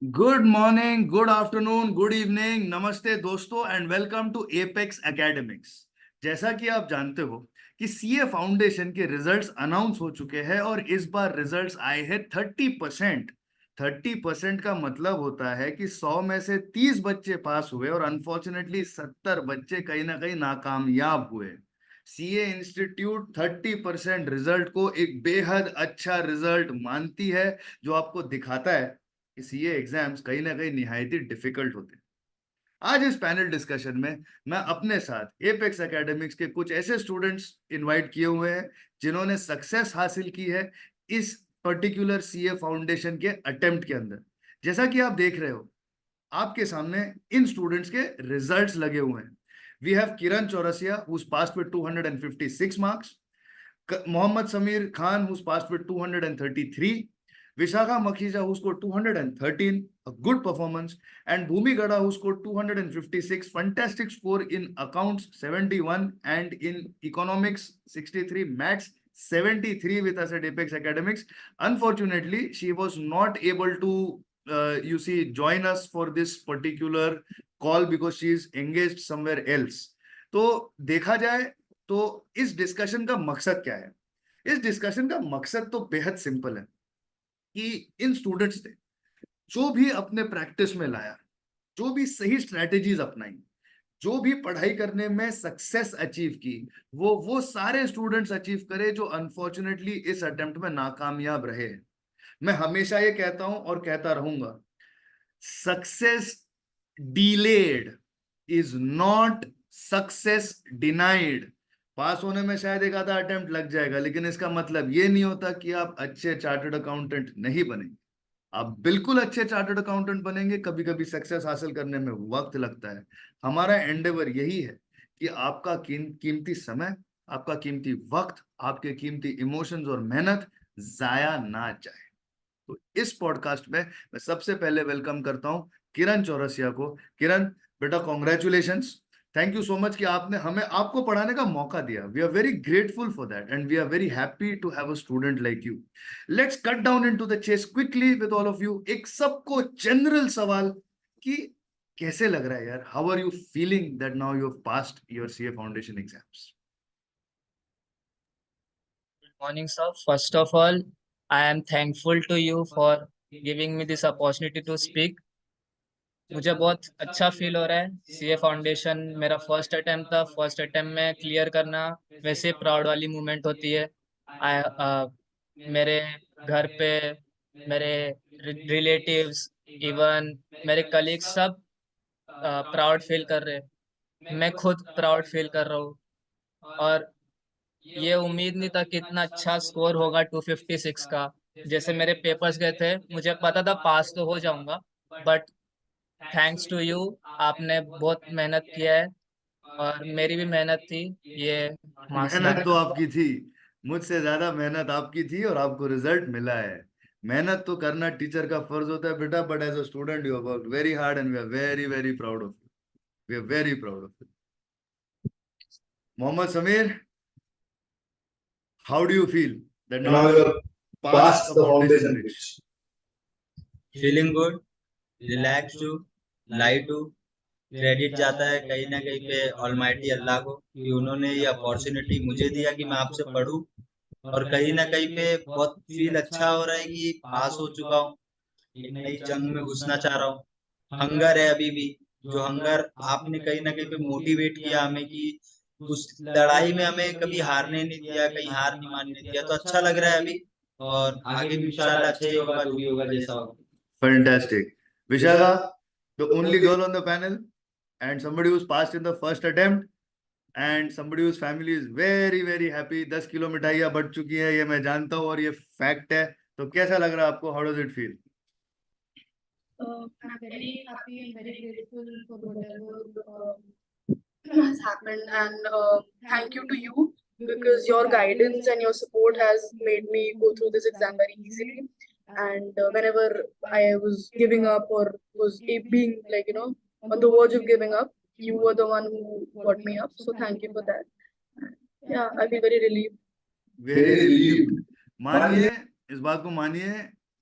Good morning, good afternoon, good evening, नमस्ते दोस्तों and welcome to Apex Academics. जैसा कि आप जानते हो कि सीए फाउंडेशन के रिजल्ट्स अनाउंस हो चुके हैं और इस बार रिजल्ट्स आए हैं 30%। 30% का मतलब होता है कि 100 में से 30 बच्चे पास हुए और अनफॉर्चुनेटली 70 बच्चे कहीं ना कहीं नाकामयाब हुए। सीए इंस्टीट्यूट 30% रिजल्ट को एक बेहद अच्छा रिजल्ट मानती है, जो आपको दिखाता है कि सीए एग्जाम्स कहीं ना कहीं निहायत ही डिफिकल्ट होते हैं। आज इस पैनल डिस्कशन में मैं अपने साथ एपेक्स एकेडमिक्स के कुछ ऐसे स्टूडेंट्स इनवाइट किए हुए हैं जिन्होंने सक्सेस हासिल की है इस पर्टिकुलर सीए फाउंडेशन के अटेम्प्ट के अंदर। जैसा कि आप देख रहे हो, आपके सामने इन स्टूडेंट्स के रिजल्ट्स लगे हुए हैं। We have Kiran Chaurasia who's passed with 256 marks, Mohammad Samir Khan who's passed with 233, Vishakha Makhija who scored 213, a good performance, and Bhumi Gada who scored 256, fantastic score in accounts 71 and in economics 63, maths 73 with us at Apex Academics. Unfortunately, she was not able to join us for this particular call because she is engaged somewhere else. तो देखा जाए तो इस discussion का मकसद क्या है? इस डिस्कशन का मकसद तो बेहद सिंपल है कि इन स्टूडेंट्स ने जो भी अपने प्रैक्टिस में लाया, जो भी सही स्ट्रेटेजीज अपनाई, जो भी पढ़ाई करने में सक्सेस अचीव की, वो सारे स्टूडेंट्स अचीव करे जो अनफॉर्चुनेटली इस अटेम्प्ट में नाकामयाब रहे। मैं हमेशा ये कहता हूं और कहता रहूंगा, success delayed is not success denied. Pass होने में शायद एक आधा अटेम्प्ट लग जाएगा, लेकिन इसका मतलब ये नहीं होता कि आप अच्छे चार्टर्ड अकाउंटेंट नहीं बनेंगे। आप बिल्कुल अच्छे चार्टर्ड अकाउंटेंट बनेंगे। कभी कभी सक्सेस हासिल करने में वक्त लगता है। हमारा एंडेवर यही है कि आपका कीमती समय, आपका कीमती वक्त, आपके कीमती इमोशंस और मेहनत जाया ना जाए। तो इस पॉडकास्ट में मैं सबसे पहले वेलकम करता हूं किरण चौरसिया को। किरण बेटा, congratulations. Thank you so much कि आपने हमें आपको पढ़ाने का मौका दिया। We are very grateful for that and we are very happy to have a student like you. Let's cut down into the chase quickly with all of you. एक सबको जनरल सवाल कि कैसे लग रहा है यार? How are you feeling that now you have passed your CA foundation exams? Morning, sir. First of all, I am thankful to you for giving me this opportunity to speak. मुझे बहुत अच्छा फील हो रहा है। CA foundation मेरा first attempt था। First attempt में clear करना वैसे प्राउड वाली मोमेंट होती है। मेरे घर पे मेरे रिलेटिव्स, इवन मेरे कलीग्स सब प्राउड फील कर रहे हैं। मैं खुद प्राउड फील कर रहा हूँ। और ये उम्मीद नहीं था कि इतना अच्छा स्कोर होगा 256 का। जैसे मेरे पेपर्स गए थे, मुझे पता था पास तो हो जाऊंगा, बट थैंक्स टू यू, आपने बहुत मेहनत किया है और मेरी भी मेहनत थी ये मार्क्स मेहनत लाने तो में। आपकी थी, मुझसे ज्यादा मेहनत आपकी थी और आपको रिजल्ट मिला है। मेहनत तो करना टीचर का फर्ज होता है बेटा, but as a student you work very hard and we are very very proud of you. We are very proud of you. Mohammad Sameer, how do you feel that And now now you you're pass past the the foundation foundation bridge? bridge. Feeling good, relax to, light to. Credit जाता है कहीं ना कहीं पे almighty अल्लाह को कि उन्होंने ये अपॉर्चुनिटी मुझे दिया कि मैं आपसे पढूं। और कहीं ना कहीं पे बहुत फील अच्छा हो रहा है कि पास हो चुका हूँ, एक नई जंग में घुसना चाह रहा हूँ। हंगर है अभी भी, जो हंगर आपने कहीं ना कहीं पे मोटिवेट किया हमें कि उस लड़ाई में हमें कभी हारने नहीं दिया, कहीं हार नहीं मानने दिया, तो अच्छा लग रहा है अभी। और आगे भी इंशाल्लाह अच्छा ही होगा, जो भी होगा जैसा होगा। Fantastic. Vishakha, Vishaka, the the only only girl on the panel and somebody who's passed in the first attempt and somebody whose family is very very happy। 10 kilo मिठाइयाँ बढ़ चुकी है, ये मैं जानता हूँ और ये फैक्ट है। तो कैसा लग रहा है आपको? How does it feel? I'm very happy and very grateful for whatever has happened, and thank you to you because your guidance and your support has made me go through this exam very easily. And whenever I was giving up or was being on the verge of giving up, you were the one who got me up. So thank you for that. And yeah, I feel very relieved. Very very relieved. relieved. मानिए, इस बात को मानिए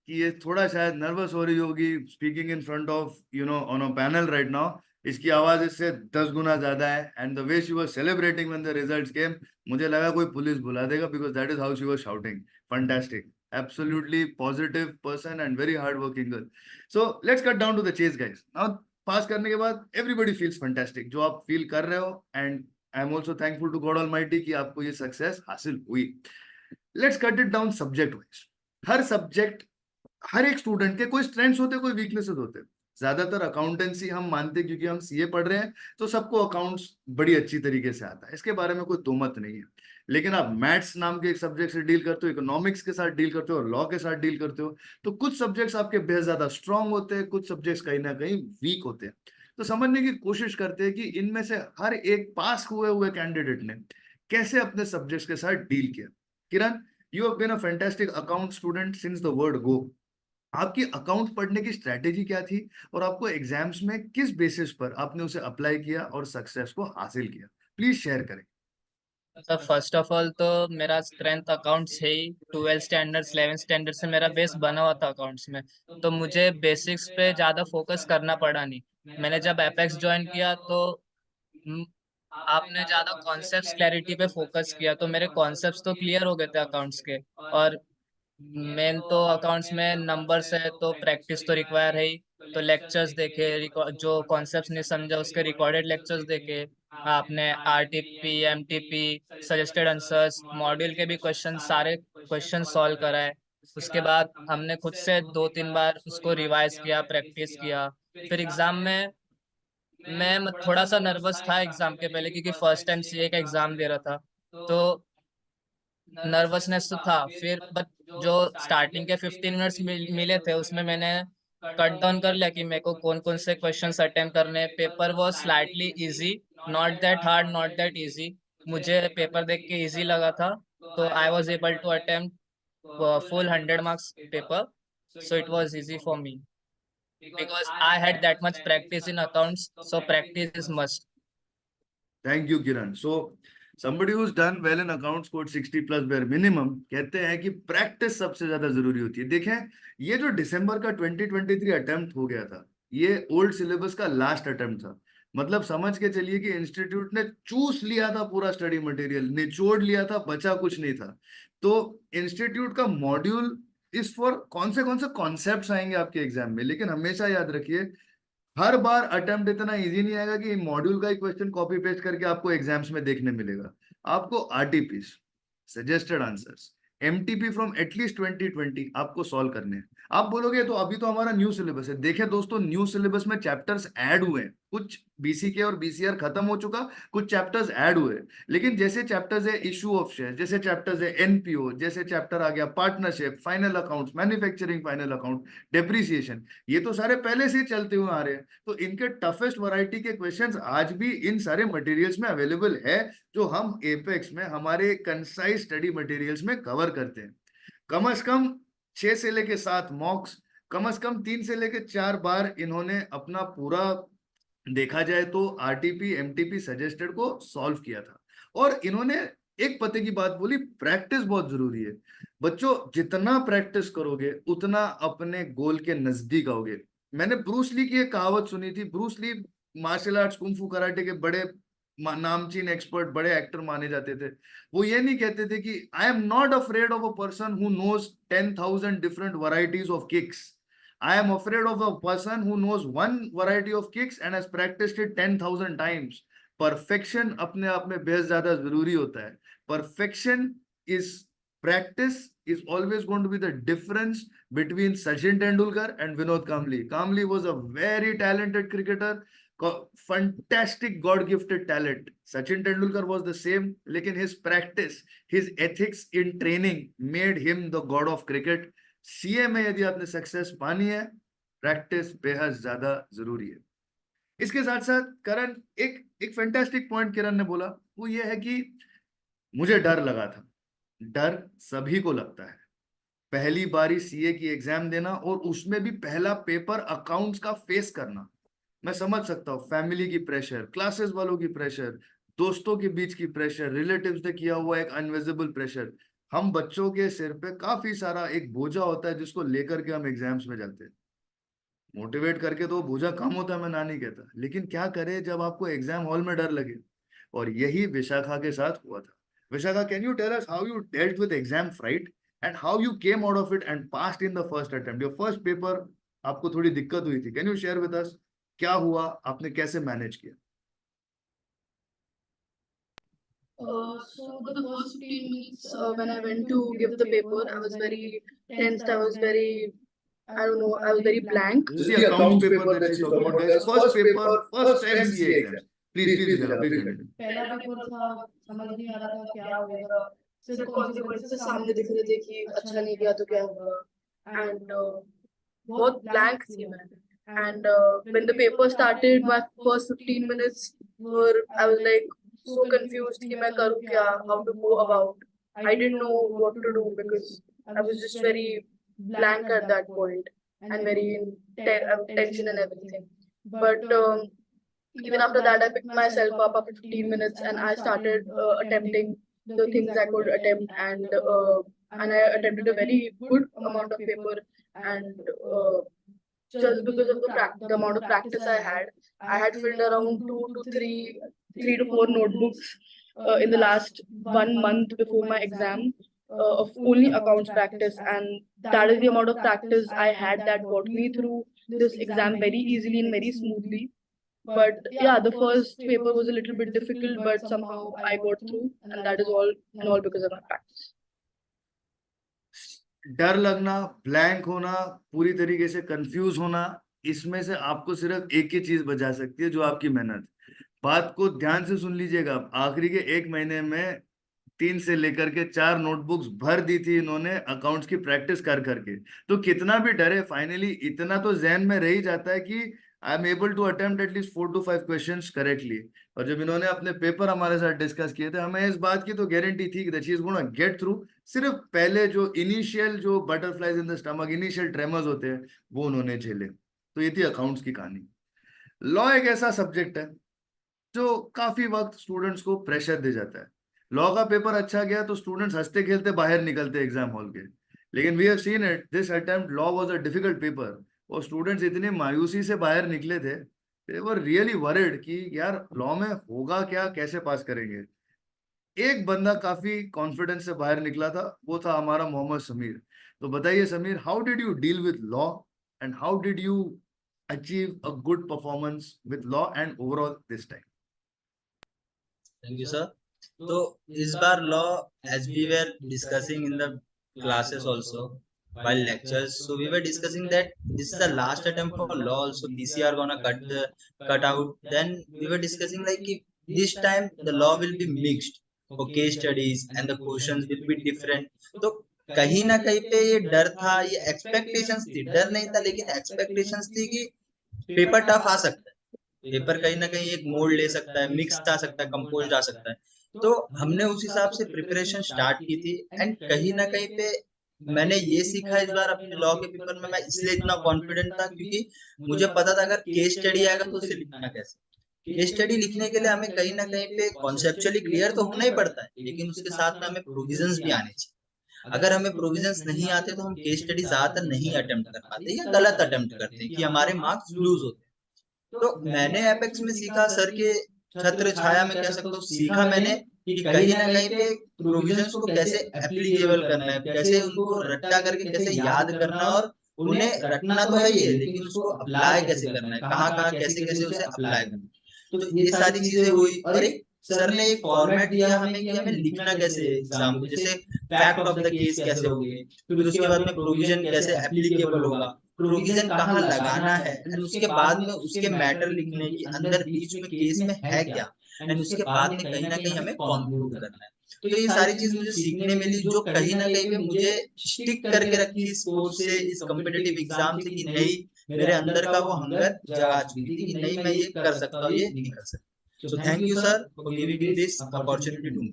कि ये थोड़ा शायद nervous हो रही होगी speaking in front of on a panel right now. इसकी आवाज इससे 10 गुना ज्यादा है, and the way she was celebrating when the results came, मुझे लगा कोई पुलिस बुला देगा, because that is how she was shouting. Fantastic, absolutely positive person and very hard working girl. So let's cut down to the chase guys. Now pass करने के बाद everybody feels fantastic, जो आप फील कर रहे हो, and I am also thankful to God almighty कि आपको ये सक्सेस हासिल हुई। Let's cut it down subject wise. हर सब्जेक्ट, हर एक स्टूडेंट के कोई स्ट्रेंथ्स होते हैं, कोई वीकनेसेस होते हैं। ज्यादातर अकाउंटेंसी हम मानते हैं क्योंकि हम सीए पढ़ रहे हैं, तो सबको अकाउंट्स बड़ी अच्छी तरीके से आता है, इसके बारे में कोई दो मत नहीं है। लेकिन आप मैथ्स नाम के एक सब्जेक्ट से डील करते हो, इकोनॉमिक्स के साथ डील करते हो, लॉ के साथ डील करते हो, तो कुछ सब्जेक्ट्स आपके बेहद ज्यादा स्ट्रांग होते हैं, कुछ सब्जेक्ट्स कहीं ना कहीं वीक होते हैं। तो समझने की कोशिश करते हैं कि इनमें से हर एक पास हुए हुए कैंडिडेट ने कैसे अपने सब्जेक्ट्स के साथ डील किया। Kiran, you have been a fantastic account student since the word go. आपकी अकाउंट पढ़ने की स्ट्रैटेजी क्या थी, और आपको एग्जाम्स में किस बेसिस पर आपने उसे अप्लाई किया और सक्सेस को हासिल किया, प्लीज शेयर करें। तो फर्स्ट ऑफ ऑल तो मेरा स्ट्रेंथ अकाउंट्स है ही। 12th स्टैंडर्ड 11th स्टैंडर्ड से मेरा बेस बना हुआ था अकाउंट्स में, तो मुझे बेसिक्स पे ज़्यादा फोकस करना पड़ा नहीं। मैंने जब एपेक्स ज्वाइन किया तो हम्म, आपने ज़्यादा कॉन्सेप्ट्स क्लैरिटी पे फोकस किया, तो मेरे कॉन्सेप्ट्स तो क्लियर हो गए थे अकाउंट्स के। और मेन तो अकाउंट्स में नंबर्स है तो प्रैक्टिस तो रिक्वायर है ही। तो लेक्चर्स देखे, जो कॉन्सेप्ट्स नहीं समझा उसके रिकॉर्डेड लेक्चर्स देखे। आपने RTP, MTP, suggested answers, module के भी क्वेश्चन, सारे क्वेश्चन सॉल्व कराए। उसके बाद हमने खुद से 2-3 बार उसको रिवाइज किया, प्रैक्टिस किया। फिर एग्जाम में मैं थोड़ा सा नर्वस था एग्जाम के पहले, क्योंकि फर्स्ट टाइम सीए का एग्जाम दे रहा था, तो नर्वसनेस तो था। फिर बट जो स्टार्टिंग के 15 मिनट्स मिले थे उसमें मैंने कट डाउन कर लिया कि मेरे को कौन कौन से क्वेश्चंस अटेम्प्ट करने हैं। पेपर वो slightly easy, not that hard, not that easy. मुझे पेपर देख के इजी लगा था, तो I was able to attempt full 100 marks paper. So it was easy for me because I had that much practice in accounts, so practice is must. Thank you Kiran. So somebody who's done well in accounts scored 60 plus bare minimum, कहते हैं कि practice सबसे ज्यादा जरूरी होती है। देखें, ये जो दिसंबर का 2023 अटेम्प्ट हो गया था, ये ओल्ड सिलेबस का लास्ट अटेम्प्ट था। मतलब समझ के चलिए कि इंस्टीट्यूट ने चूस लिया था पूरा स्टडी मटेरियल, निचोड़ लिया था, बचा कुछ नहीं था। तो इंस्टीट्यूट का मॉड्यूल इस फॉर कौन से कॉन्सेप्ट्स आएंगे आपके एग्जाम में, लेकिन हमेशा याद रखिए हर बार अटेम्प्ट इतना इजी नहीं आएगा कि मॉड्यूल का ही क्वेश्चन कॉपी पेस्ट करके आपको एग्जाम्स में देखने मिलेगा। आपको RTPs, suggested answers, MTP from at least 2020 आपको सॉल्व करने हैं। आप बोलोगे तो अभी तो हमारा न्यू सिलेबस है। देखें दोस्तों, न्यू सिलेबस में चैप्टर्स ऐड हुए हैं, कुछ बीसीके और बीसीआर खत्म हो चुका, कुछ चैप्टर्स ऐड हुए। लेकिन जैसे चैप्टर्स है इशू ऑफ शेयर, जैसे चैप्टर्स है एनपीओ, जैसे चैप्टर आ गया partnership, final accounts, manufacturing final account, depreciation, ये तो सारे पहले से चलते हुए आ रहे हैं। तो इनके टफेस्ट वैरायटी के क्वेश्चंस आज भी इन सारे मटेरियल्स में अवेलेबल है, जो हम एपेक्स में हमारे कंसाइज स्टडी मटेरियल्स में कवर करते हैं। कम से कम 6 से लेके 7 मॉक्स, कम से कम 3 से लेके 4 बार इन्होंने अपना पूरा, देखा जाए तो आरटीपी एमटीपी सजेस्टेड को सॉल्व किया था। और इन्होंने एक पते की बात बोली, प्रैक्टिस बहुत जरूरी है। बच्चों, जितना प्रैक्टिस करोगे उतना अपने गोल के नजदीक आओगे। मैंने ब्रूस ली की एक कहावत सुनी थी। Bruce Lee martial arts kung fu karate के बड़े नामचीन एक्सपर्ट, बड़े एक्टर माने जाते थे। वो ये नहीं कहते थे कि I am not afraid of a person who knows 10,000 different varieties of kicks, I am afraid of a person who knows one variety of kicks and has practiced it 10,000 times. Perfection अपने आप में बेहद ज्यादा जरूरी होता है। Perfection is practice is always going to be the difference between Sachin Tendulkar and Vinod Kambli. Kambli was a very talented cricketer, fantastic God-gifted talent. Sachin Tendulkar was the same, लेकिन his practice, his ethics in training made him the god of cricket. CA में यदि आपने success पानी है, practice बेहद ज्यादा जरूरी है। इसके साथ साथ करण, एक फैंटास्टिक पॉइंट किरण ने बोला, वो ये है कि मुझे डर लगा था। डर सभी को लगता है, पहली बारी सीए की एग्जाम देना और उसमें भी पहला पेपर अकाउंट्स का फेस करना। मैं समझ सकता हूँ, फैमिली की प्रेशर, क्लासेस वालों की प्रेशर, दोस्तों के बीच की प्रेशर, रिलेटिव्स ने किया हुआ एक अनविजिबल प्रेशर। हम बच्चों के सिर पे काफी सारा एक बोझा होता है जिसको लेकर के हम एग्जाम्स में जाते हैं। मोटिवेट करके तो वो बोझा कम होता है, मैं ना नहीं कहता, लेकिन क्या करें जब आपको एग्जाम हॉल में डर लगे। और यही विशाखा के साथ हुआ था। Vishakha, can you tell us how you dealt with exam fright and how you came out of it and passed in the first attempt? Your first paper आपको थोड़ी दिक्कत हुई थी, can you share with us क्या हुआ, आपने कैसे manage किया? So the first 15 minutes when I went to give the paper, I was very tensed. I was very, I don't know, I was very blank. This is the accounts paper that she's talking about, guys. First paper, first time CA exams. Please, Vihala, please continue. पहला paper था, समझ नहीं आ रहा था क्या होगा, सिर्फ consequences सामने दिख रहे थे कि अच्छा नहीं किया तो क्या होगा, एंड बहुत ब्लैंक थी मैं. And when the paper started, my first 15 minutes were, I was like so confused कि मैं करूँ क्या, how to go about. I didn't know what to do because I was just very blank at that point and very in tension and everything. But even after that, I picked myself up after 15 minutes and I started attempting the things I could attempt, and I attempted a very good amount of paper, and just because of the amount of practice I had filled around 3 to 4 notebooks in the last 1 month before my exam of only accounts practice, and that is the amount of practice I had that got me through this exam very easily and very smoothly. But yeah, the first paper was a little bit difficult, but somehow I got through, and that is all because of my practice. डर लगना, blank होना, पूरी तरीके से confuse होना, इसमें से आपको सिर्फ एक ही चीज बचा सकती है, जो आपकी मेहनत। बात को ध्यान से सुन लीजिएगा, आखिरी के 1 महीने में 3 से लेकर के 4 नोटबुक्स भर दी थी इन्होंने अकाउंट्स की प्रैक्टिस कर करके। तो कितना भी डरे, फाइनली इतना तो जहन में रह ही जाता है कि I am able to attempt at least 4 to 5 questions correctly. और जब इन्होंने अपने पेपर हमारे साथ डिस्कस किए थे, हमें इस बात की तो गारंटी थी कि she is gonna get through. सिर्फ पहले जो इनिशियल जो butterflies in the stomach, initial tremors होते हैं, वो उन्होंने झेले। तो ये थी अकाउंट्स की कहानी। लॉ एक ऐसा सब्जेक्ट है जो काफी वक्त स्टूडेंट्स को प्रेशर दे जाता है। लॉ का पेपर अच्छा गया तो स्टूडेंट्स हंसते खेलते बाहर निकलते एग्जाम हॉल के, लेकिन we have seen it, this attempt law was a difficult paper, और स्टूडेंट्स इतने मायूसी से बाहर निकले थे, दे वर रियली वरिड कि यार लॉ में होगा क्या, कैसे पास करेंगे। एक बंदा काफी कॉन्फिडेंस से बाहर निकला था, वो था हमारा मोहम्मद समीर। तो बताइए Sameer, how did you deal with law and how did you achieve a good performance with law and overall this time? Thank you sir. तो इस बार law, as we were discussing in the classes also while lectures, so we were discussing that this is the last attempt for law also, BCR gonna cut out. Then we were discussing like if this time the law will be mixed for case studies and the questions will be different. तो कहीं ना कहीं पे ये डर था, ये expectations थी, डर नहीं था लेकिन एक्सपेक्टेशंस थी कि पेपर टफ आ सकता है, पेपर कहीं ना कहीं एक मोड ले सकता है, मिक्स आ सकता है, कंपोज आ सकता है। तो हमने उस हिसाब से प्रिपरेशन स्टार्ट की थी, एंड कहीं ना कहीं पे मैंने ये सीखा इस बार अपने लॉ के पेपर में, मैं इसलिए इतना कॉन्फिडेंट था क्योंकि मुझे पता था अगर केस स्टडी आएगा तो उसे लिखना कैसे। केस स्टडी लिखने के लिए हमें कहीं ना कहीं पे कॉन्सेप्चुअली क्लियर तो होना ही पड़ता है, लेकिन उसके साथ में हमें प्रोविजंस भी आने चाहिए। अगर हमें प्रोविजंस नहीं आते तो हम केस स्टडी ज्यादातर नहीं अटेम्प्ट कर पाते या गलत अटेम्प्ट करते हैं कि हमारे मार्क्स लूज होते हैं। तो मैंने एपेक्स में सीखा, सर के छत्र छाया में कह सकता हूँ, सीखा मैंने कि कहीं ना कहीं पे प्रोविजंस को कैसे एप्लीकेबल करना है, कैसे उनको रट्टा करके कैसे याद करना, और उन्हें रटना तो है ही है लेकिन उसको अप्लाई कैसे करना है, कहाँ कहाँ कैसे कैसे उसे अप्लाई करना है। तो ये सारी चीजें हुई, और एक सर ने एक फॉर्मेट दिया हमें कि हमें लिखना कैसे है एग्जाम को, जैसे फैक्ट ऑफ द केस कैसे होगी, फिर उसके बाद में प्रोविजन कैसे एप्लीकेबल होगा, प्रोविजन कहाँ लगाना है, एंड उसके बाद में उसके मैटर लिखने की अंदर बीच में केस में है क्या, एंड उसके बाद में कहीं ना कहीं हमें कंक्लूड करना है। तो ये सारी चीज मुझे सीखने मिली, जो कहीं ना कहीं पे मुझे स्टिक करके रखी इस कोर्स से, इस कॉम्पिटिटिव एग्जाम से, कि नहीं मेरे अंदर का वो हंगर जगा चुकी थी कि नहीं मैं ये कर सकता हूँ, ये नहीं कर सकता। So thank you sir for giving me this opportunity to me.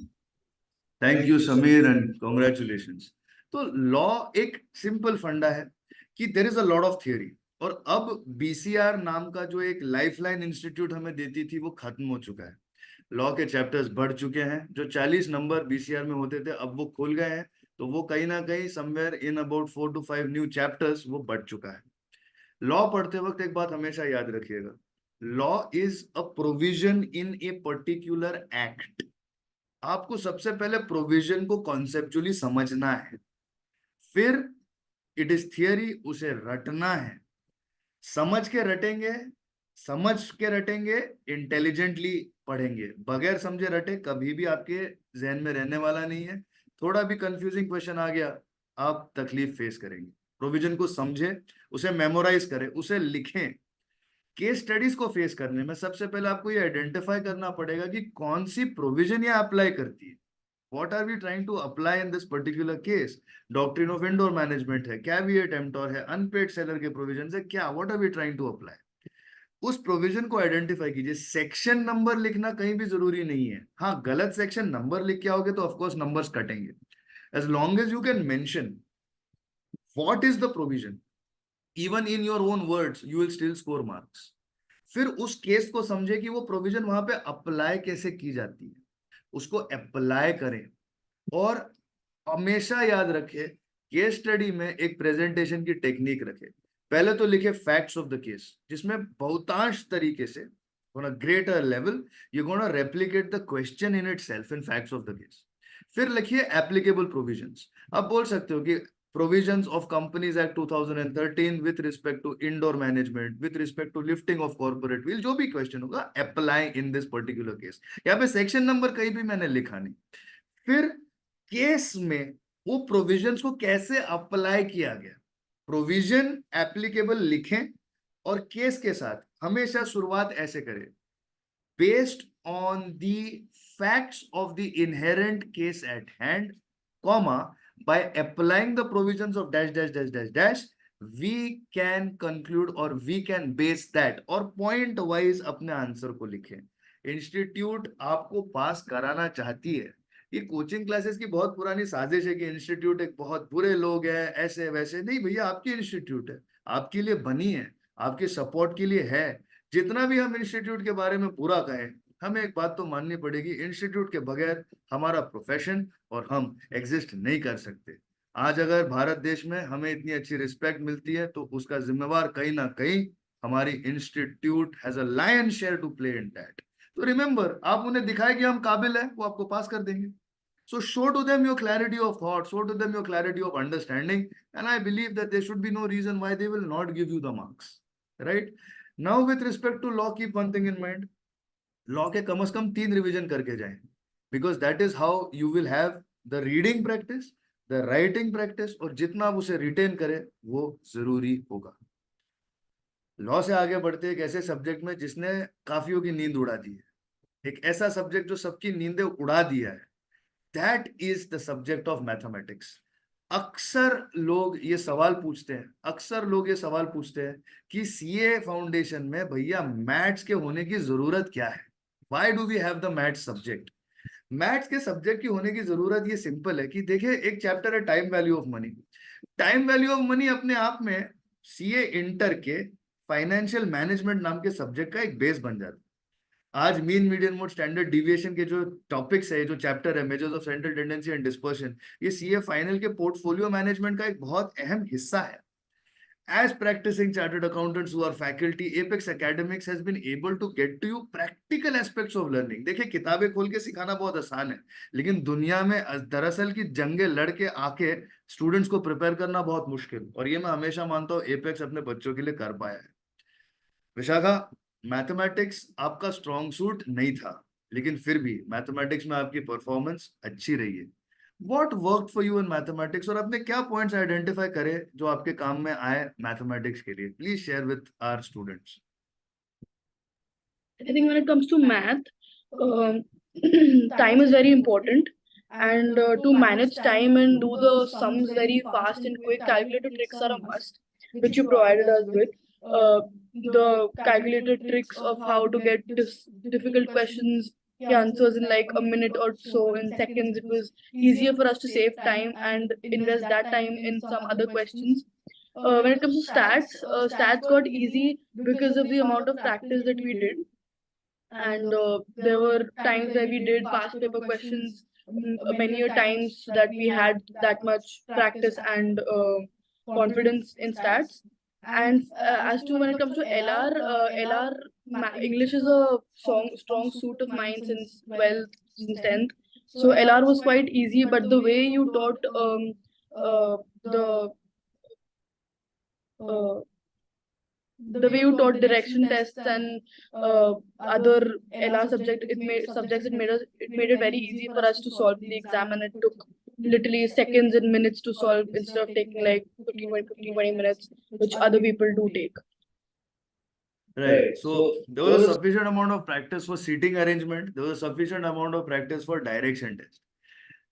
Thank you Sameer and congratulations. तो लॉ एक सिंपल फंडा है कि there is a lot of theory, और अब बीसीआर नाम का जो एक लाइफलाइन इंस्टीट्यूट हमें देती थी वो खत्म हो चुका है। लॉ के चैप्टर्स बढ़ चुके हैं, जो 40 नंबर बीसीआर में होते थे अब वो खुल गए हैं। तो वो कहीं ना कहीं somewhere in about 4 to 5 new chapters वो बढ़ चुका है। लॉ पढ़ते वक्त एक बात हमेशा याद रखिएगा, law is a provision in a particular act. आपको सबसे पहले प्रोविजन को कॉन्सेप्चुअली समझना है, फिर इट इज थियरी, उसे रटना है। समझ के रटेंगे, इंटेलिजेंटली पढ़ेंगे। बगैर समझे रटे कभी भी आपके जहन में रहने वाला नहीं है। थोड़ा भी कंफ्यूजिंग क्वेश्चन आ गया, आप तकलीफ फेस करेंगे। प्रोविजन को समझे, उसे मेमोराइज करें, उसे लिखें। केस स्टडीज को फेस करने में सबसे पहले आपको ये आइडेंटिफाई करना पड़ेगा कि कौन सी प्रोविजन ये अप्लाई करती है। What are we trying to apply in this particular case? Doctrine of indoor management है, caveat emptor है, unpaid seller के provisions है, क्या what are we trying to apply? उस प्रोविजन को आइडेंटिफाई कीजिए। सेक्शन नंबर लिखना कहीं भी जरूरी नहीं है। हाँ, गलत सेक्शन नंबर लिख के आओगे तो ऑफकोर्स नंबर्स कटेंगे। As long as you can mention what is the provision, even in your own words, you will still score marks. फिर उस केस को समझे कि वो प्रोविजन वहां पे अप्लाई कैसे की जाती है, उसको अप्लाई करें। और हमेशा याद रखें, केस स्टडी में एक प्रेजेंटेशन की टेक्निक रखें। पहले तो लिखे फैक्ट्स ऑफ द केस, जिसमें बहुतांश तरीके से on a greater level you're going to replicate the question in itself in facts of the case. फिर लिखिए applicable provisions। आप बोल सकते हो कि provisions of Companies Act 2013 with respect to indoor management, with respect to lifting of corporate wheel, जो भी question होगा apply in this particular case। यहाँ पे सेक्शन नंबर कहीं भी मैंने लिखा नहीं। फिर केस में वो प्रोविजंस को कैसे अप्लाई किया गया, प्रोविजन एप्लीकेबल लिखें। और केस के साथ हमेशा शुरुआत ऐसे करें, based on the facts of the inherent case at hand, comma, by applying the provisions of dash dash dash dash dash, we can conclude और वी कैन बेस दैट, और पॉइंट वाइज अपने answer को लिखें। Institute आपको पास कराना चाहती है। ये कोचिंग क्लासेस की बहुत पुरानी साजिश है कि इंस्टीट्यूट एक बहुत बुरे लोग हैं, ऐसे वैसे। नहीं भैया, आपकी इंस्टीट्यूट है, आपके लिए बनी है, आपके सपोर्ट के लिए है। जितना भी हम इंस्टीट्यूट के बारे में बुरा कहें, हमें एक बात तो माननी पड़ेगी, इंस्टीट्यूट के बगैर हमारा प्रोफेशन और हम एग्जिस्ट नहीं कर सकते। आज अगर भारत देश में हमें इतनी अच्छी रिस्पेक्ट मिलती है तो उसका जिम्मेवार कहीं ना कहीं हमारी institute has a lion share to play in that. तो रिमेंबर, आप उन्हें दिखाए कि हम काबिल है, वो आपको पास कर देंगे। So show to them your clarity of thought, show to them your clarity of understanding, and I believe that there should be no reason why they will not give you the marks, right? Now with respect to law, keep one thing in mind, law के कम से कम 3 revision करके जाएं, because that is how you will have the reading practice, the writing practice, और जितना आप उसे retain करें वो जरूरी होगा। लॉ से आगे बढ़ते एक ऐसे सब्जेक्ट में जिसने काफियों की नींद उड़ा दी है, एक ऐसा सब्जेक्ट जो सबकी नींदें उड़ा दिया है, That is the subject of mathematics. अक्सर लोग ये सवाल पूछते हैं, कि सीए फाउंडेशन में भैया मैथ्स के होने की जरूरत क्या है? Why do we have the maths subject? Maths के सब्जेक्ट की होने की जरूरत ये सिंपल है कि देखिए, एक चैप्टर है time value of money. Time value of money अपने आप में सीए इंटर के फाइनेंशियल मैनेजमेंट नाम के सब्जेक्ट का एक बेस बन जाता है। आज mean, median mode, standard deviation के जो टॉपिक्स है, जो चैप्टर है, measures of central tendency and dispersion, ये सीए फाइनल के पोर्टफोलियो मैनेजमेंट का एक बहुत अहम हिस्सा है। As practicing chartered accountants who are faculty, Apex Academics has been able to get to you practical aspects of learning. देखिए, किताबें खोल के सिखाना बहुत आसान है, लेकिन दुनिया में दरअसल की जंगे लड़ के आके स्टूडेंट्स को प्रिपेयर करना बहुत मुश्किल, और ये मैं हमेशा मानता हूँ एपेक्स अपने बच्चों के लिए कर पाया है। विशाखा, मैथमेटिक्स आपका स्ट्रॉन्ग सूट नहीं था, लेकिन फिर भी मैथमेटिक्स में आपकी परफॉर्मेंस अच्छी रही है। What worked for you in mathematics, और आपने क्या पॉइंट्स आइडेंटिफाई करे जो आपके काम में आए मैथमेटिक्स के लिए? Please share with our students. I think when it comes to math, time is very important, and to manage time and do the sums very fast and quick, calculator tricks are a must, which you provided us with. The calculator tricks of how to get difficult questions, the answers in like a minute or so, in seconds. It was easier for us to save time and invest that time in some other questions. When it comes to stats, stats got easy because of the amount of practice that we did. And there were times where we did past paper questions many a times that we had that much practice and confidence in stats. And as to when it comes to LR, English is a strong suit of mine since 12th, since 10th. So LR was quite easy, but the way you taught uh, the way you taught direction tests and other LR subjects, it made it very easy for us to solve the exam, and it took literally seconds and minutes to solve instead of taking like 15, 20 minutes, which other people do take. Right. So there was a sufficient amount of practice for seating arrangement. There was a sufficient amount of practice for direction test.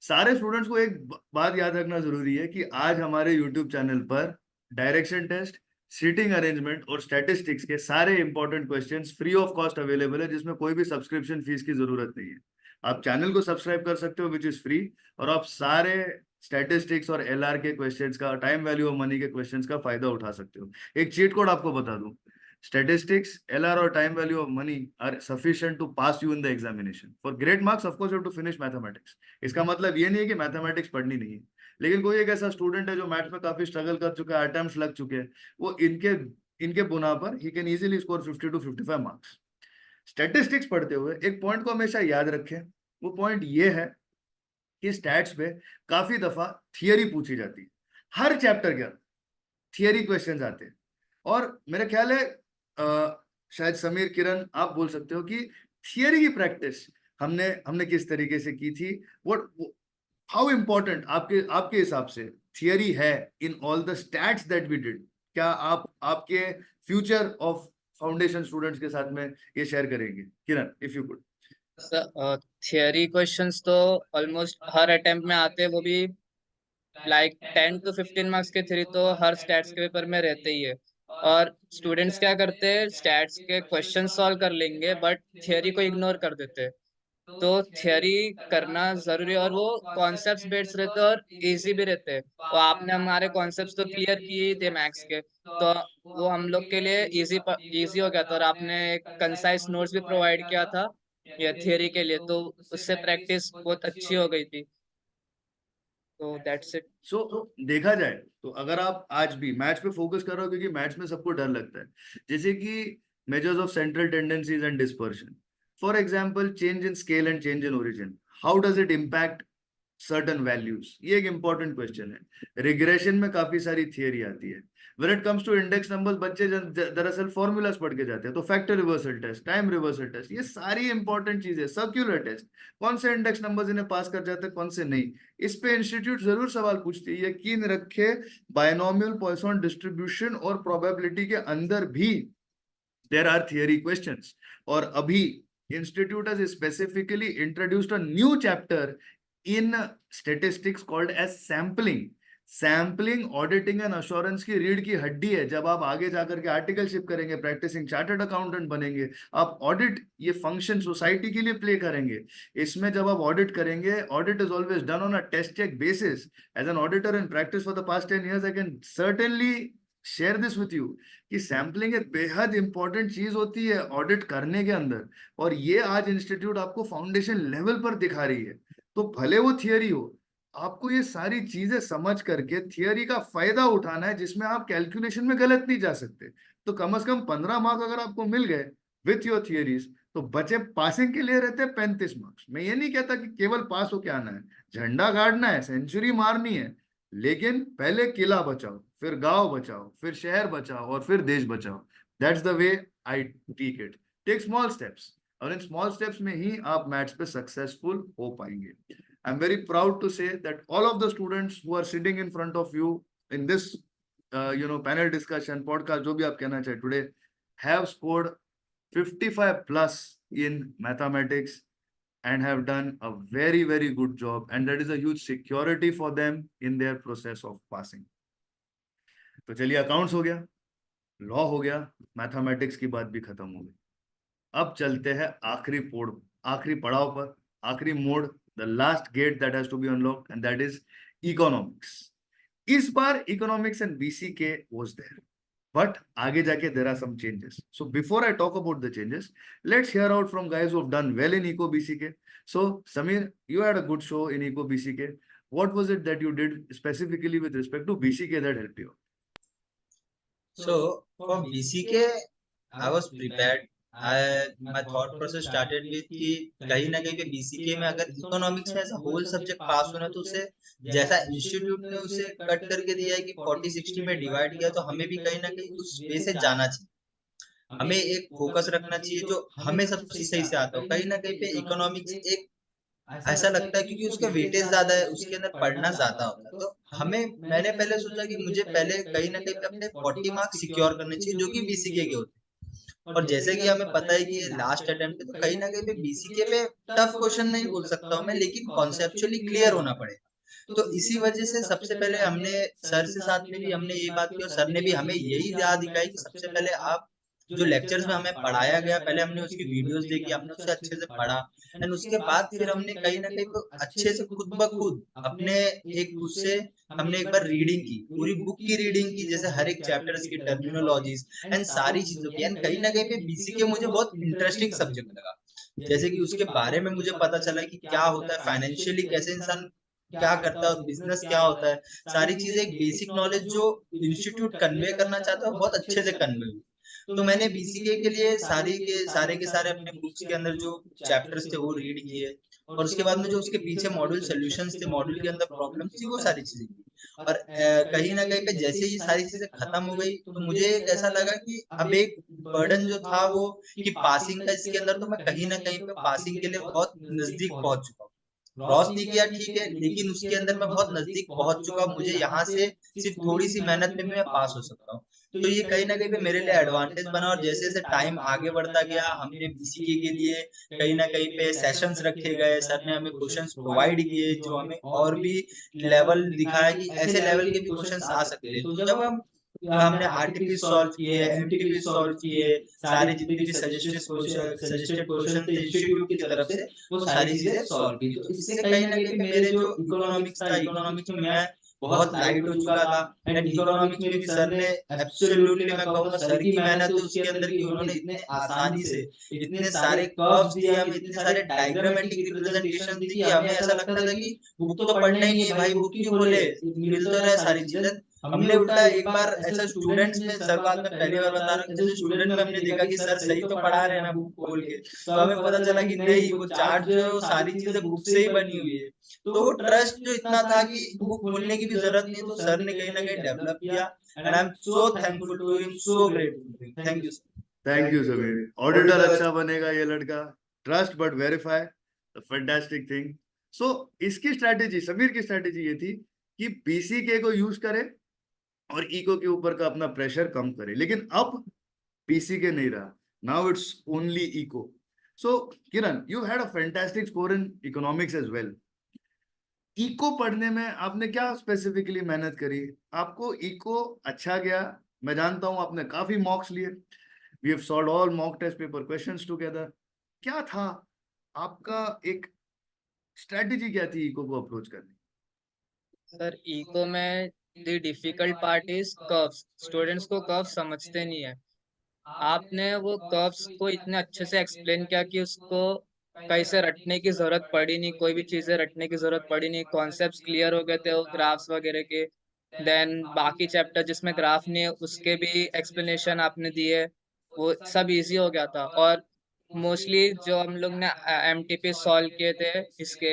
सारे students को एक बात याद रखना जरूरी है कि आज हमारे YouTube चैनल पर डायरेक्शन टेस्ट, सीटिंग अरेंजमेंट और स्टैटिस्टिक्स के सारे important questions free of cost available है, जिसमें कोई भी सब्सक्रिप्शन फीस की जरूरत नहीं है। आप चैनल को सब्सक्राइब कर सकते हो, विच इज फ्री, और आप सारे स्टैटिस्टिक्स और एलआर के क्वेश्चंस का, टाइम वैल्यू ऑफ मनी के क्वेश्चंस का फायदा उठा सकते हो। एक चीट कोड आपको बता दूं, statistics, LR or time value of money are sufficient to pass you in the examination. For great marks, of course, you have to finish mathematics. इसका मतलब ये नहीं है कि मैथमेटिक्स पढ़नी नहीं है, लेकिन कोई एक ऐसा स्टूडेंट है जो मैथ्स में काफी स्ट्रगल कर चुका है, अटेम्प्ट्स लग चुके हैं, वो इनके बुना पर he can easily score 50 to 55 marks. Statistics पढ़ते हुए एक पॉइंट को हमेशा याद रखें, वो पॉइंट ये है कि स्टैट्स पे काफी दफा थियरी पूछी जाती है। हर चैप्टर के थियरी क्वेश्चन आते हैं, और मेरा ख्याल है शायद समीर, किरण, आप बोल सकते हो कि थियरी की प्रैक्टिस हमने किस तरीके से की थी। हाउ इम्पोर्टेंट आपके हिसाब से थियरी है in all the stats that we did? क्या आप आपके फ्यूचर ऑफ फाउंडेशन स्टूडेंट्स के साथ में ये शेयर करेंगे? Kiran, if you could. Theory questions तो ऑलमोस्ट हर अटेम्प्ट में आते हैं, वो भी लाइक 10 to 15 मार्क्स के थ्री तो हर स्टैट्स के पेपर में रहते ही है। और स्टूडेंट्स क्या करते हैं, स्टैट्स के क्वेश्चन सॉल्व कर लेंगे बट थियरी को इग्नोर कर देते हैं। तो थियरी करना जरूरी है, और वो कॉन्सेप्ट्स बेस्ड रहते हैं और इजी भी रहते हैं। तो आपने हमारे कॉन्सेप्ट्स तो क्लियर किए ही थे मैथ्स के, तो वो हम लोग के लिए इजी हो गया था। और आपने एक कंसाइज नोट्स भी प्रोवाइड किया था ये थियरी के लिए, तो उससे प्रैक्टिस बहुत अच्छी हो गई थी। तो दैट्स इट। सो देखा जाए तो अगर आप आज भी मैथ्स पे फोकस कर रहे हो, क्योंकि मैथ्स में सबको डर लगता है, जैसे कि measures of central tendencies and dispersion, for example change in scale and change in origin, how does it impact certain values, ये एक इंपॉर्टेंट क्वेश्चन है। रिग्रेशन में काफी सारी थियरी आती है। When it comes to index numbers, बच्चे दरअसल फॉर्मूलाज पढ़ के जाते हैं, तो factor reversal test, time reversal test, ये सारी इंपॉर्टेंट चीजें, सर्क्यूलर टेस्ट, कौन से इंडेक्स नंबर्स इन्हें पास कर जाते हैं, कौन से नहीं, इस पे इंस्टीट्यूट जरूर सवाल पूछती है। यकीन रखे, बायनोमियल पॉइसन डिस्ट्रीब्यूशन और प्रोबेबिलिटी के अंदर भी देयर आर थियरी क्वेश्चंस। और अभी institute has specifically introduced a new chapter in statistics called as sampling auditing and assurance की रीढ़ की हड्डी है। जब आप आगे जाकर के आर्टिकलशिप करेंगे, प्रैक्टिसिंग चार्टर्ड अकाउंटेंट बनेंगे, आप ऑडिट ये फंक्शन सोसाइटी के लिए प्ले करेंगे। इसमें जब आप ऑडिट करेंगे, audit is always done on a test check basis. As an auditor in practice for the past 10 years, I can certainly share this with you कि सैम्पलिंग एक बेहद इंपॉर्टेंट चीज होती है ऑडिट करने के अंदर, और ये आज इंस्टीट्यूट आपको फाउंडेशन लेवल पर दिखा रही है। तो भले वो थियरी हो, आपको ये सारी चीजें समझ करके थियरी का फायदा उठाना है, जिसमें आप कैलकुलेशन में गलत नहीं जा सकते। तो कम से कम 15 मार्क्स अगर आपको मिल गए विथ योर थियरीज, तो बचे पासिंग के लिए रहते हैं 35 मार्क्स। मैं ये नहीं कहता कि केवल पास हो के आना है, झंडा गाड़ना है, सेंचुरी मारनी है, लेकिन पहले किला बचाओ, फिर गांव बचाओ, फिर शहर बचाओ, और फिर देश बचाओ। That's the way I take it. Take small steps, और इन स्मॉल स्टेप्स में ही आप मैथ्स पे सक्सेसफुल हो पाएंगे। I am very proud to say that all of the students who are sitting in front of you in this panel discussion, podcast, जो भी आप कहना चाहे today, have scored 55 plus in mathematics and have done a very, very good job, and that is a huge security for them in their process of passing. तो चलिए, accounts हो गया, law हो गया, मैथमेटिक्स की बात भी खत्म हो गई। अब चलते हैं आखिरी पड़ाव पर, आखिरी मोड, the last gate that has to be unlocked, and that is economics. इस बार इकोनॉमिक्स एंड बीसी के वाज देयर, but आगे जाके there are some changes. So before I talk about the changes, let's hear out from guys who have done well in Eco BCK. So Samir, you had a good show in Eco BCK. What was it that you did specifically with respect to BCK that helped you? So for BCK, I was prepared. My thought process started with कि कहीं ना कहीं पे BCK में अगर economics में ऐसा whole subject पास होना तो उसे जैसा इंस्टीट्यूट ने उसे कट करके दिया है कि 40-60 में डिवाइड किया, तो हमें भी कहीं ना कहीं उस वे से जाना चाहिए। हमें एक फोकस रखना चाहिए जो हमें सबसे सही से आता हो। कहीं ना कहीं पे इकोनॉमिक्स एक ऐसा लगता है क्योंकि उसका वेटेज ज्यादा है, उसके अंदर पढ़ना ज्यादा होता है, तो मैंने पहले सोचा कि मुझे पहले कहीं ना कहीं पे अपने 40 मार्क्स सिक्योर करने चाहिए जो कि बीसीके के होते हैं। और जैसे कि हमें पता है कि ये लास्ट अटेम्प्ट है, तो कहीं ना कहीं पे बीसीके पे टफ क्वेश्चन नहीं बोल सकता हूँ मैं, लेकिन कॉन्सेप्चुअली क्लियर होना पड़ेगा। तो इसी वजह से सबसे पहले हमने सर से साथ में भी हमने ये बात की और सर ने भी हमें यही राह दिखाई कि सबसे पहले आप जो लेक्चर्स में हमें पढ़ाया गया, पहले हमने उसकी वीडियोस देखी, हमने उसे अच्छे से पढ़ा, एंड उसके बाद फिर हमने कहीं ना कहीं तो अच्छे से खुद ब खुद अपने एक उससे हमने एक बार रीडिंग की, पूरी बुक की रीडिंग की, जैसे हर एक चैप्टर्स की टर्मिनोलॉजीज एंड सारी चीजों की। एंड कहीं ना कहीं पे बीसीके मुझे बहुत इंटरेस्टिंग सब्जेक्ट लगा, जैसे कि उसके बारे में मुझे पता चला कि क्या होता है फाइनेंशियली, कैसे इंसान क्या करता है और बिजनेस क्या होता है, सारी चीजें एक बेसिक नॉलेज जो इंस्टीट्यूट कन्वे करना चाहता है बहुत अच्छे से कन्वे हुई। तो मैंने बीसीके के लिए के सारे अपने बुक्स के अंदर जो चैप्टर्स थे वो रीड किए, और उसके बाद में जो उसके पीछे मॉड्यूल सॉल्यूशंस थे, मॉड्यूल के अंदर प्रॉब्लम्स थी, वो सारी चीजें की। और कहीं ना कहीं पे जैसे ये सारी चीजें खत्म हो गई तो मुझे एक ऐसा लगा कि अब एक बर्डन जो था वो कि पासिंग का इसके अंदर, तो मैं कहीं ना कहीं पे पासिंग के लिए बहुत नजदीक पहुंच चुका हूँ। क्रॉस नहीं किया ठीक है, लेकिन उसके अंदर मैं बहुत नजदीक पहुंच चुका हूँ। मुझे यहाँ से सिर्फ थोड़ी सी मेहनत में भी मैं पास हो सकता हूँ। तो ये कहीं ना कहीं पे मेरे लिए एडवांटेज बना, और जैसे जैसे टाइम आगे बढ़ता गया हमने बीसीके के लिए कहीं ना कहीं पे सेशंस रखे गए, सर ने हमें क्वेश्चंस प्रोवाइड किए जो हमें और भी लेवल दिखाया कि ऐसे लेवल के भी क्वेश्चंस आ सकते हैं। तो जब हमने आरटीपी सॉल्व किए, एमटीपी सॉल्व किए, सारे जितने भी सजेस्टेड क्वेश्चन थे इंस्टीट्यूट की तरफ से, वो सारी चीजें सॉल्व की। तो इससे कहीं ना कहीं मेरे जो इकोनॉमिक्स था, इकोनॉमिक्स में मैं बहुत लाइट हो चुका था। एंड इकोनॉमिक्स में भी सर ने एब्सोल्युटली मैं कहूंगा सर की मेहनत है उसके अंदर कि उन्होंने इतने आसानी से इतने सारे कर्व्स दिए, हमें इतने सारे डायग्रामेटिक रिप्रेजेंटेशन दी कि हमें ऐसा लगता था कि बुक तो पढ़ना ही नहीं है भाई, बुक क्यों खोले, मिल तो रहा है सारी चीजें। हमने उल्टा एक बार ऐसा स्टूडेंट्स में, सर बात में पहली बार बता रहा हूँ, ऐसे स्टूडेंट में हमने देखा कि सर सही तो पढ़ा रहे हैं ना बुक खोल के, तो हमें पता चला कि नहीं, वो चार्ट जो है वो सारी चीजें बुक से ही बनी हुई है। तो वो ट्रस्ट जो इतना था कि बुक खोलने की भी जरूरत नहीं, तो सर ने कहीं ना कहीं डेवलप किया, and I am so thankful to him, so grateful. Thank you sir. Thank you Sameer. Auditor अच्छा बनेगा ये लड़का, trust but verify, fantastic thing. So इसकी स्ट्रैटेजी, समीर की स्ट्रैटेजी ये थी कि बीसीके को यूज करे और इको के ऊपर का अपना प्रेशर कम करे, लेकिन अब बीसीके नहीं रहा, now it's only eco. So Kiran, you had a fantastic score in economics as well. Eco पढ़ने में आपने क्या स्पेसिफिकली मेहनत करी? आपको इको अच्छा गया, मैं जानता हूं आपने काफी मॉक्स लिए, we have solved all mock test paper questions together. क्या था आपका एक स्ट्रेटजी, क्या थी इको को अप्रोच करने? सर इको में the difficult part is curves. Students को कर्व्स समझते नहीं है। आपने वो कर्व्स को इतने अच्छे से एक्सप्लेन किया कि उसको कहीं से रटने की जरूरत पड़ी नहीं, कोई भी चीजें रटने की जरूरत पड़ी नहीं, कॉन्सेप्ट्स क्लियर हो गए थे वो ग्राफ्स वगैरह के। देन बाकी चैप्टर जिसमें ग्राफ नहीं है उसके भी एक्सप्लेनेशन आपने दिए, वो सब इजी हो गया था। और मोस्टली जो हम लोग ने एमटीपी सॉल्व किए थे, इसके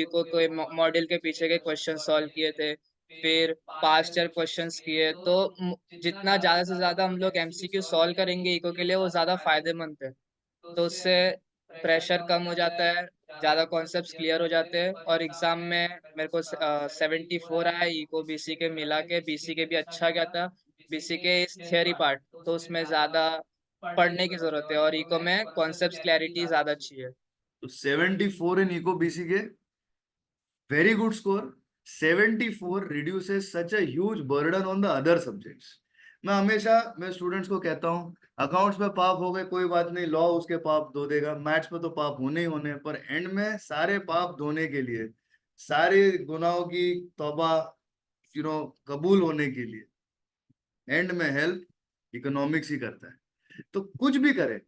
इको के मॉडल के पीछे के क्वेश्चन सॉल्व किए थे, फिर पास्ट ईयर क्वेश्चंस किए, तो जितना ज्यादा से ज्यादा हम लोग एमसीक्यू सॉल्व करेंगे इको के लिए वो ज्यादा फायदेमंद है। तो उससे प्रेशर कम हो जाता है, ज्यादा कॉन्सेप्ट्स क्लियर हो जाते हैं, और एग्जाम में मेरे को 74 आया इको बीसी के मिला के। बीसी के भी अच्छा गया था, बीसी के इस थियरी पार्ट, तो उसमें ज्यादा पढ़ने की जरूरत है और इको में कॉन्सेप्ट्स क्लैरिटी ज्यादा अच्छी है। तो 74 in eco BCK, very good score. 74 reduces such a huge burden on the other subjects. मैं स्टूडेंट्स को कहता हूँ, अकाउंट्स में पाप हो गए कोई बात नहीं, लॉ उसके पाप धो देगा, मैथ्स में तो पाप होने ही होने, पर एंड में सारे पाप धोने के लिए, सारे गुनाहों की तौबा कबूल होने के लिए एंड में हेल्प इकोनॉमिक्स ही करता है। तो कुछ भी करे,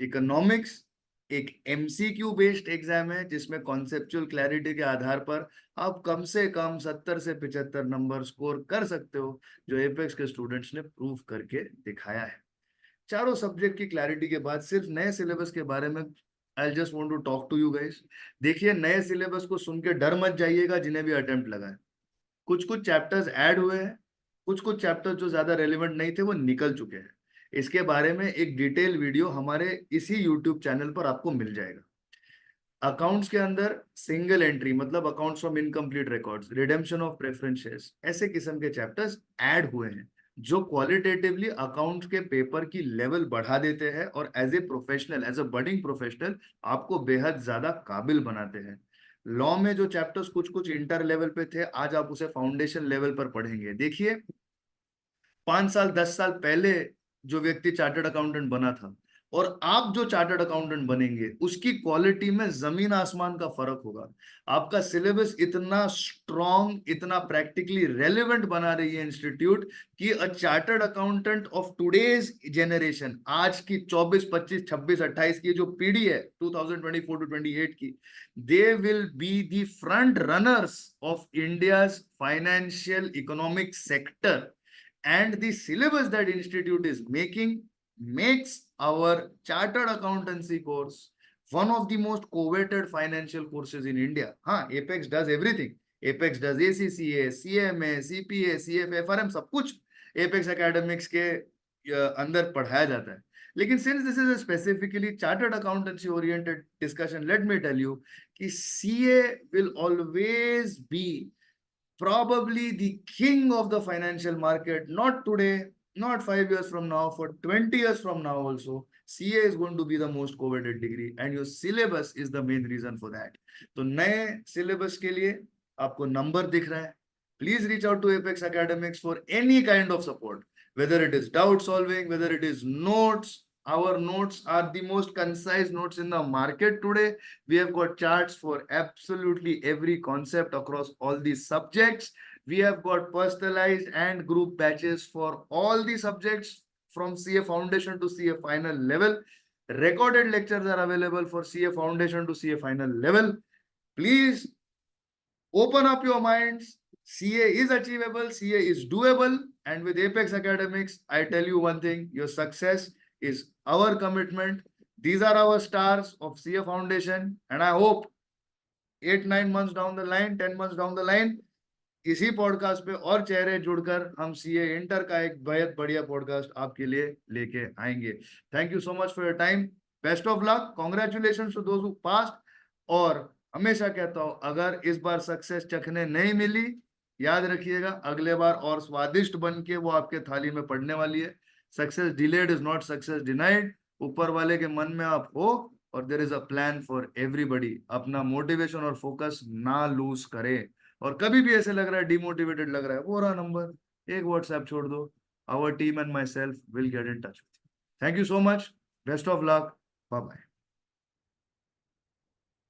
इकोनॉमिक्स एक एमसीक्यू बेस्ड एग्जाम है जिसमें कॉन्सेप्चुअल क्लैरिटी के आधार पर आप कम से कम 70 से 75 नंबर स्कोर कर सकते हो, जो एपेक्स के स्टूडेंट्स ने प्रूव करके दिखाया है। चारों सब्जेक्ट की क्लैरिटी के बाद सिर्फ नए सिलेबस के बारे में I just want to talk to you guys. देखिए, नए सिलेबस को सुन के डर मत जाइएगा जिन्हें भी अटेम्प्ट लगा है। कुछ कुछ चैप्टर्स ऐड हुए हैं, कुछ कुछ चैप्टर्स जो ज्यादा रेलिवेंट नहीं थे वो निकल चुके हैं। इसके बारे में एक डिटेल वीडियो हमारे इसी यूट्यूब चैनल पर आपको मिल जाएगा। अकाउंट्स के अंदर सिंगल एंट्री मतलब accounts from incomplete records, redemption of preference shares, ऐसे किस्म के चैप्टर्स ऐड हुए हैं जो क्वालिटेटिवली अकाउंट्स के पेपर की लेवल बढ़ा देते हैं और as a professional, as a budding professional आपको बेहद ज्यादा काबिल बनाते हैं। लॉ में जो चैप्टर्स कुछ कुछ इंटर लेवल पे थे, आज आप उसे फाउंडेशन लेवल पर पढ़ेंगे। देखिए, 5 साल 10 साल पहले जो व्यक्ति चार्टर्ड अकाउंटेंट बना था और आप जो चार्टर्ड अकाउंटेंट बनेंगे, उसकी क्वालिटी में जमीन आसमान का फर्क होगा। आपका सिलेबस इतना स्ट्रॉन्ग, इतना प्रैक्टिकली रेलेवेंट बना रही है इंस्टीट्यूट कि a chartered accountant of today's generation, आज की 24 25 26 28 की जो पीढ़ी है 2024 टू 28 की, they will be the front runners of India's financial economic sector. And the syllabus that institute is making makes our chartered accountancy course one of the most coveted financial courses in India. हाँ, Apex does everything. Apex does ACCA, CMA, CPA, CFA, FRM, सब कुछ Apex Academics के अंदर पढ़ाया जाता है। लेकिन since this is a specifically chartered accountancy oriented discussion, let me tell you कि CA will always be probably the king of the financial market, not today, not 5 years from now, for 20 years from now also. CA is going to be the most coveted degree and your syllabus is the main reason for that. तो नए syllabus के लिए आपको number दिख रहा है, please reach out to Apex Academics for any kind of support, whether it is doubt solving, whether it is notes. Our notes are the most concise notes in the market today. We have got charts for absolutely every concept across all these subjects. We have got personalized and group batches for all the subjects from CA Foundation to CA Final level. Recorded lectures are available for CA Foundation to CA Final level. Please open up your minds. CA is achievable, CA is doable, and with Apex Academics, I tell you one thing, your success is our commitment. These are our stars of CA Foundation, and I hope 8-9 months down the line, 10 months down the line, इसी podcast पे और चेहरे जुड़कर हम CA inter का एक बेहद बढ़िया पॉडकास्ट आपके लिए लेके आएंगे। Thank you so much for your time, best of luck, congratulation to those who passed. और हमेशा कहता हूं, अगर इस बार सक्सेस चखने नहीं मिली, याद रखिएगा अगले बार और स्वादिष्ट बन के वो आपके थाली में पड़ने वाली है। Success delayed is not success denied. ऊपर वाले के मन में आप हो और there is a plan for everybody. अपना मोटिवेशन और फोकस ना लूज करें, और कभी भी ऐसे लग रहा है डिमोटिवेटेड लग रहा है, वो रहा नंबर, एक व्हाट्सएप छोड़ दो, our team and myself will get in touch. Thank you so much, best of luck, bye bye.